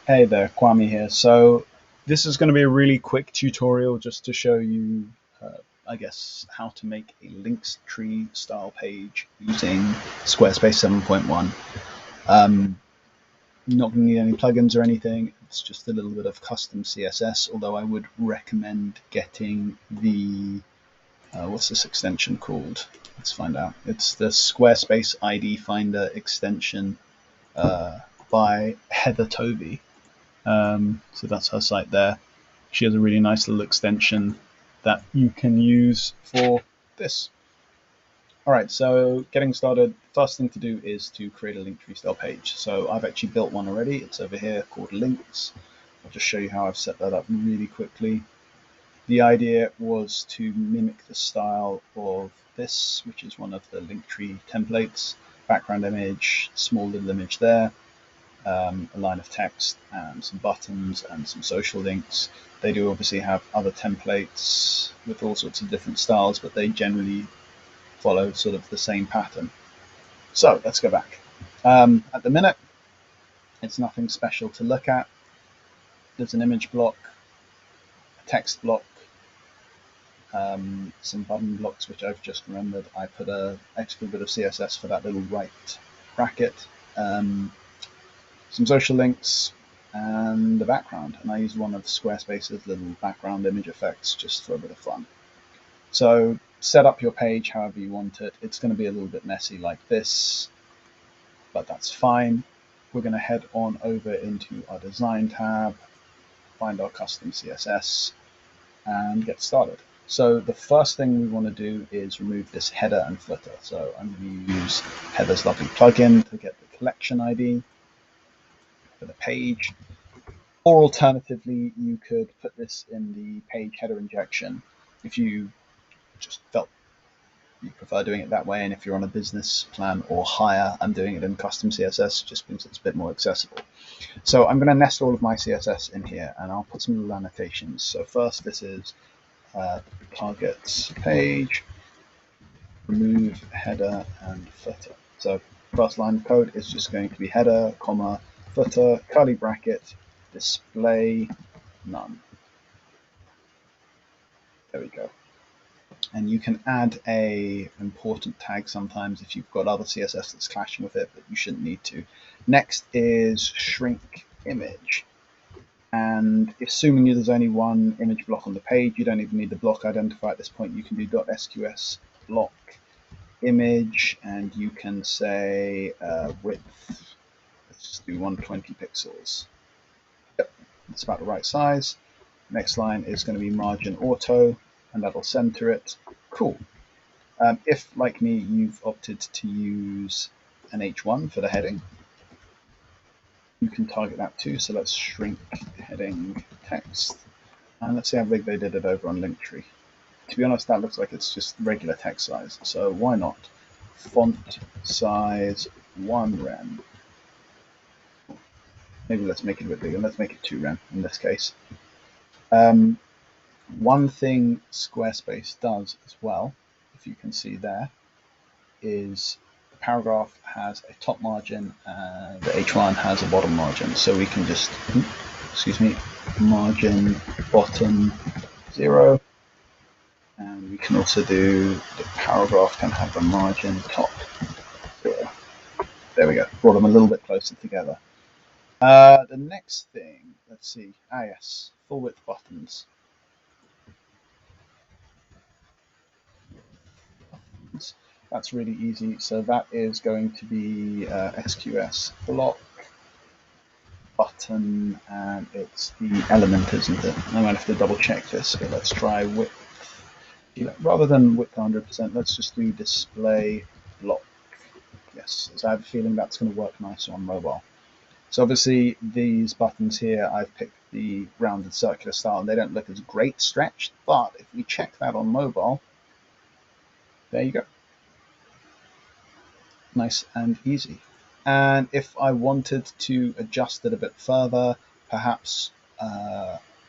Hey there, Kwame here. So this is going to be a really quick tutorial just to show you, I guess, how to make a Linktree style page using Squarespace 7.1. You're not going to need any plugins or anything. It's just a little bit of custom CSS, although I would recommend getting the, what's this extension called? Let's find out. It's the Squarespace ID Finder extension by Heather Tovey. So that's her site there. She has a really nice little extension that you can use for this. All right, so getting started, first thing to do is to create a Linktree style page. So I've actually built one already. It's over here called Links. I'll just show you how I've set that up really quickly. The idea was to mimic the style of this, which is one of the Linktree templates. Background image, small little image there. A line of text and some buttons and some social links. They do obviously have other templates with all sorts of different styles, but they generally follow sort of the same pattern. So let's go back. At the minute, it's nothing special to look at. There's an image block, a text block, some button blocks, which I've just remembered. I put an extra bit of CSS for that little right bracket. Some social links, and the background. And I used one of Squarespace's little background image effects just for a bit of fun. So set up your page however you want it. It's going to be a little bit messy like this, but that's fine. We're going to head on over into our design tab, find our custom CSS, and get started. So the first thing we want to do is remove this header and footer. So I'm going to use Heather's lovely plugin to get the collection ID for the page, or alternatively you could put this in the page header injection if you just felt you prefer doing it that way, and if you're on a business plan or hire, I'm doing it in custom CSS just because it's a bit more accessible. So I'm going to nest all of my CSS in here, and I'll put some little annotations. So first, this is target page, remove header and footer. So first line of code is just going to be header, comma, footer, curly bracket, display none. There we go. And you can add a important tag sometimes if you've got other CSS that's clashing with it, but you shouldn't need to. Next is shrink image. And assuming there's only one image block on the page, you don't even need the block identifier at this point. You can do .sqs block image, and you can say width. Let's just do 120 pixels. Yep, that's about the right size. Next line is going to be margin auto, and that'll center it. Cool. If, like me, you've opted to use an H1 for the heading, you can target that too. So let's shrink heading text. And let's see how big they did it over on Linktree. To be honest, that looks like it's just regular text size. So why not? Font size 1 rem. Maybe let's make it a bit bigger. Let's make it 2 rem in this case. One thing Squarespace does as well, if you can see there, is the paragraph has a top margin and the H1 has a bottom margin. So we can just, margin bottom 0. And we can also do the paragraph can have a margin top 0. There we go. Brought them a little bit closer together. The next thing, let's see. Yes, full width buttons. That's really easy. So that is going to be SQS block button, and it's the element, isn't it? I might have to double check this, but let's try width. Rather than width 100%, let's just do display block. Yes, so I have a feeling that's going to work nice on mobile. So obviously these buttons here, I've picked the rounded circular style, and they don't look as great stretched, but if we check that on mobile, there you go. Nice and easy. And if I wanted to adjust it a bit further, perhaps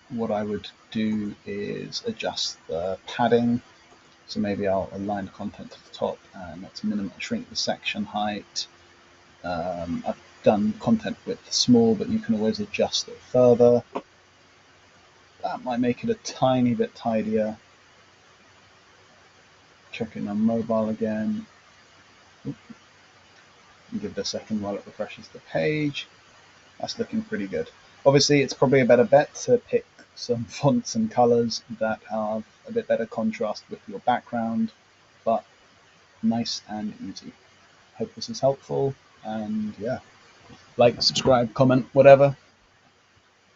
what I would do is adjust the padding. So maybe I'll align the content to the top, and let's shrink the section height. I've done content width small, but you can always adjust it further. That might make it a tiny bit tidier. Check it on mobile again. Give it a second while it refreshes the page. That's looking pretty good. Obviously, it's probably a better bet to pick some fonts and colors that have a bit better contrast with your background, but nice and easy. Hope this is helpful, and yeah, like, subscribe, comment, whatever.